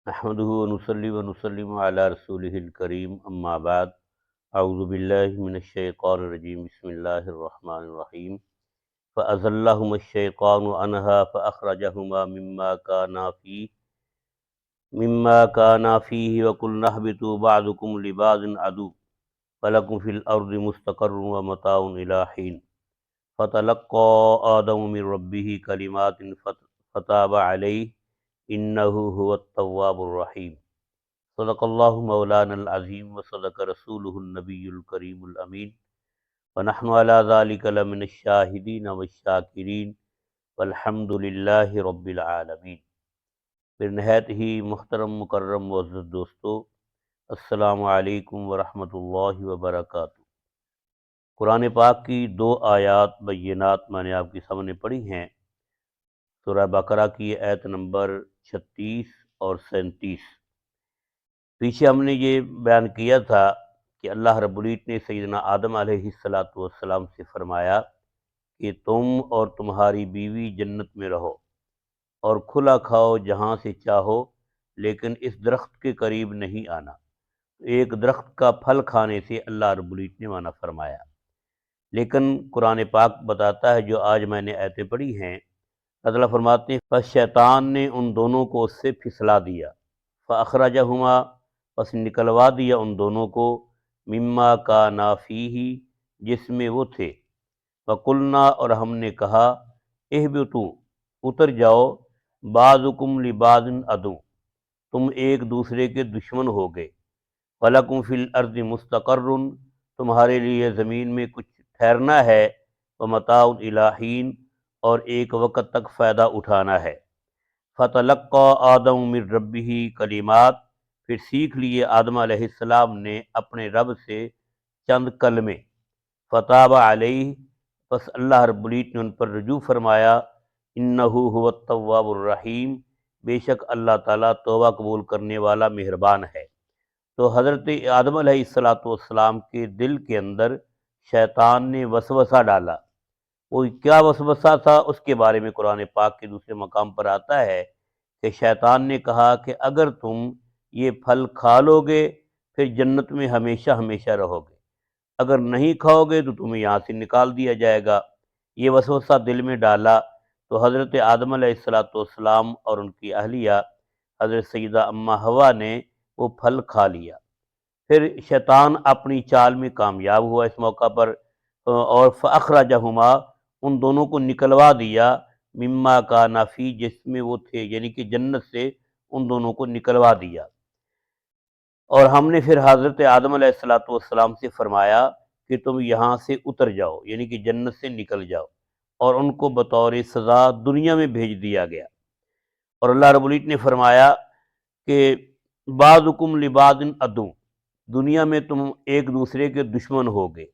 نحمده ونصلي ونسلم على رسوله الكريم اما بعد اعوذ باللہ من الشیطان الرجیم بسم اللہ الرحمن الرحیم فأزلہما الشیطان عنہا فأخرجہما مما فیہ وقلنا اہبطوا بعضکم لبعض عدو ولکم فی الارض مستقر ومتاع الی حین فتلقى آدم من ربہ کلمات فتاب علیہ انہ هو التواب الرحیم۔ صدق اللہ مولانا العظیم وصدق رسولہ النبی الکریم الامین ونحن علی ذلک لمن الشاہدین والشاکرین والحمد للہ رب العالمین۔ پھر نہایت ہی محترم مکرم معزز دوستو، السلام علیکم ورحمۃ اللہ وبرکاتہ۔ قرآن پاک کی دو آیات بینات میں نے آپ کے سامنے پڑھی ہیں، سورہ بقرہ کی آیت نمبر 36 اور 37۔ پیچھے ہم نے یہ بیان کیا تھا کہ اللہ رب العزت نے سیدنا آدم علیہ السلام سے فرمایا کہ تم اور تمہاری بیوی جنت میں رہو اور کھلا کھاؤ جہاں سے چاہو، لیکن اس درخت کے قریب نہیں آنا۔ ایک درخت کا پھل کھانے سے اللہ رب العزت نے منع فرمایا، لیکن قرآن پاک بتاتا ہے، جو آج میں نے آیتیں پڑھی ہیں، اللہ تعالیٰ فرماتے ہیں پس شیطان نے ان دونوں کو اس سے پھسلا دیا، فاخرجہما پس نکلوا دیا ان دونوں کو، مما کانا فیہ جس میں وہ تھے، وقلنا اور ہم نے کہا، اہبطوا اتر جاؤ، بعضکم لبعض عدو تم ایک دوسرے کے دشمن ہو گئے، وَلَكُمْ فِي الْأَرْضِ مُسْتَقَرٌّ تمہارے لیے زمین میں کچھ ٹھہرنا ہے، وَمَتَاعٌ إِلَىٰ حِینٍ اور ایک وقت تک فائدہ اٹھانا ہے۔ فَتَلَقَّىٰ آدَمُ مِن رَبِّهِ کلمات پھر سیکھ لیے آدم علیہ السلام نے اپنے رب سے چند کلمے، فتاب علیہ پس اللہ رب العزت نے ان پر رجوع فرمایا، انہ هو التواب الرحیم بے شک اللہ تعالیٰ توبہ قبول کرنے والا مہربان ہے۔ تو حضرت آدم علیہ السلام کے دل کے اندر شیطان نے وسوسہ ڈالا۔ وہ کیا وسوسہ تھا، اس کے بارے میں قرآن پاک کے دوسرے مقام پر آتا ہے کہ شیطان نے کہا کہ اگر تم یہ پھل کھا لو گے پھر جنت میں ہمیشہ ہمیشہ رہو گے، اگر نہیں کھاؤ گے تو تمہیں یہاں سے نکال دیا جائے گا۔ یہ وسوسہ دل میں ڈالا تو حضرت آدم علیہ السلام اور ان کی اہلیہ حضرت سیدہ اماں حوا نے وہ پھل کھا لیا۔ پھر شیطان اپنی چال میں کامیاب ہوا اس موقع پر، اور فاخرجہما ان دونوں کو نکلوا دیا، مما کانا فی جس میں وہ تھے، یعنی کہ جنت سے ان دونوں کو نکلوا دیا۔ اور ہم نے پھر حضرت آدم علیہ السلام سے فرمایا کہ تم یہاں سے اتر جاؤ، یعنی کہ جنت سے نکل جاؤ، اور ان کو بطور سزا دنیا میں بھیج دیا گیا۔ اور اللہ رب العزت نے فرمایا کہ بعضکم لبعض عدو دنیا میں تم ایک دوسرے کے دشمن ہوگے۔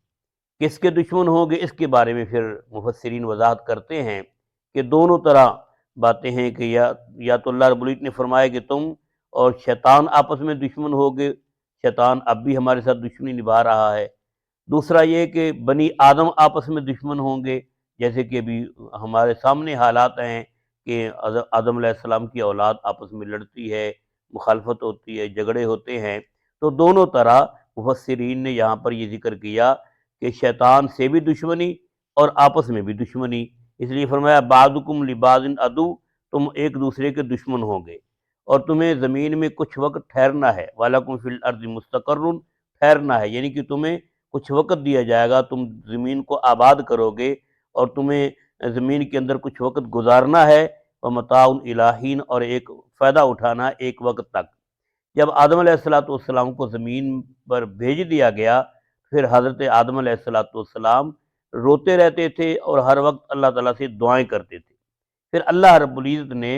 کس کے دشمن ہوگے اس کے بارے میں پھر مفسرین وضاحت کرتے ہیں کہ دونوں طرح باتیں ہیں، کہ یا تو اللہ رب العزت نے فرمایا کہ تم اور شیطان آپس میں دشمن ہوگے، شیطان اب بھی ہمارے ساتھ دشمنی نبھا رہا ہے۔ دوسرا یہ کہ بنی آدم آپس میں دشمن ہوں گے، جیسے کہ ابھی ہمارے سامنے حالات ہیں کہ آدم علیہ السلام کی اولاد آپس میں لڑتی ہے، مخالفت ہوتی ہے، جھگڑے ہوتے ہیں۔ تو دونوں طرح مفسرین نے یہاں پر یہ ذکر کیا کہ شیطان سے بھی دشمنی اور آپس میں بھی دشمنی، اس لیے فرمایا بعضکم لبعض عدو تم ایک دوسرے کے دشمن ہوں گے، اور تمہیں زمین میں کچھ وقت ٹھہرنا ہے، وَلَكُمْ فِي الْأَرْضِ مُسْتَقَرٌّ ٹھہرنا ہے، یعنی کہ تمہیں کچھ وقت دیا جائے گا، تم زمین کو آباد کرو گے اور تمہیں زمین کے اندر کچھ وقت گزارنا ہے، وَمَتَاعٌ إِلَىٰ حِینٍ اور ایک فائدہ اٹھانا ایک وقت تک۔ جب آدم علیہ السلام کو زمین پر بھیج دیا گیا، پھر حضرت آدم علیہ السلام روتے رہتے تھے اور ہر وقت اللہ تعالیٰ سے دعائیں کرتے تھے۔ پھر اللہ رب العزت نے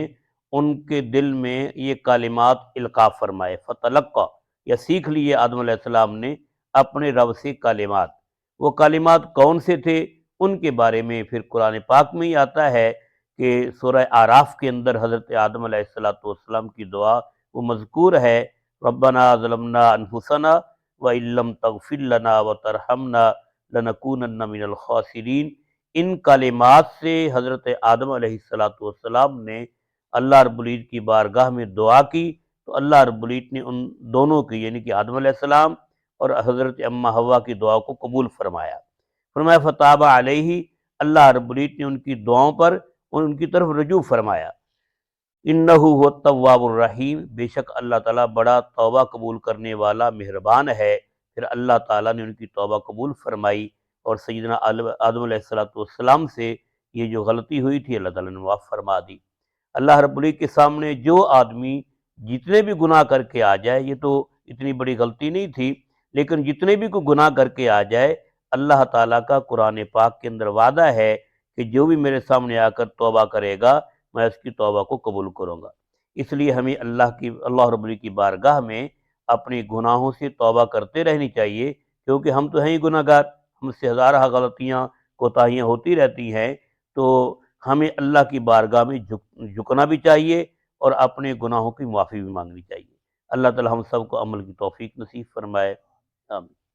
ان کے دل میں یہ کلمات القاء فرمائے، فتلقى یا سیکھ لیے آدم علیہ السلام نے اپنے رب سے کلمات۔ وہ کلمات کون سے تھے، ان کے بارے میں پھر قرآن پاک میں ہی آتا ہے کہ سورہ اعراف کے اندر حضرت آدم علیہ السلام کی دعا وہ مذکور ہے، ربنا ظلمنا انفسنا وَإِن لَّمْ تَغْفِرْ لَنَا وَتَرْحَمْنَا لَنَكُونَنَّ مِنَ الْخَاسِرِينَ۔ ان کلمات سے حضرت آدم علیہ السلام نے اللہ رب العزت کی بارگاہ میں دعا کی تو اللہ رب العزت نے ان دونوں کی یعنی کہ آدم علیہ السلام اور حضرت اماں حوا کی دعا کو قبول فرمایا۔ فرمایا فتاب علیہ، اللہ رب العزت نے ان کی دعاؤں پر ان کی طرف رجوع فرمایا۔ انہ هو التواب الرحیم، بے شک اللہ تعالیٰ بڑا توبہ قبول کرنے والا مہربان ہے۔ پھر اللہ تعالیٰ نے ان کی توبہ قبول فرمائی اور سیدنا آدم علیہ السلام سے یہ جو غلطی ہوئی تھی اللہ تعالیٰ نے معاف فرما دی۔ اللہ رب العزت کے سامنے جو آدمی جتنے بھی گناہ کر کے آ جائے، یہ تو اتنی بڑی غلطی نہیں تھی، لیکن جتنے بھی کوئی گناہ کر کے آ جائے، اللہ تعالیٰ کا قرآن پاک کے اندر وعدہ ہے کہ جو بھی میرے سامنے آ کر توبہ کرے گا میں اس کی توبہ کو قبول کروں گا۔ اس لیے ہمیں اللہ رب العزت کی بارگاہ میں اپنے گناہوں سے توبہ کرتے رہنی چاہیے، کیونکہ ہم تو ہیں ہی گناہ گار، ہم سے ہزارہ غلطیاں کوتاہیاں ہوتی رہتی ہیں، تو ہمیں اللہ کی بارگاہ میں جھکنا بھی چاہیے اور اپنے گناہوں کی معافی بھی مانگنی چاہیے۔ اللہ تعالی ہم سب کو عمل کی توفیق نصیب فرمائے، آمین۔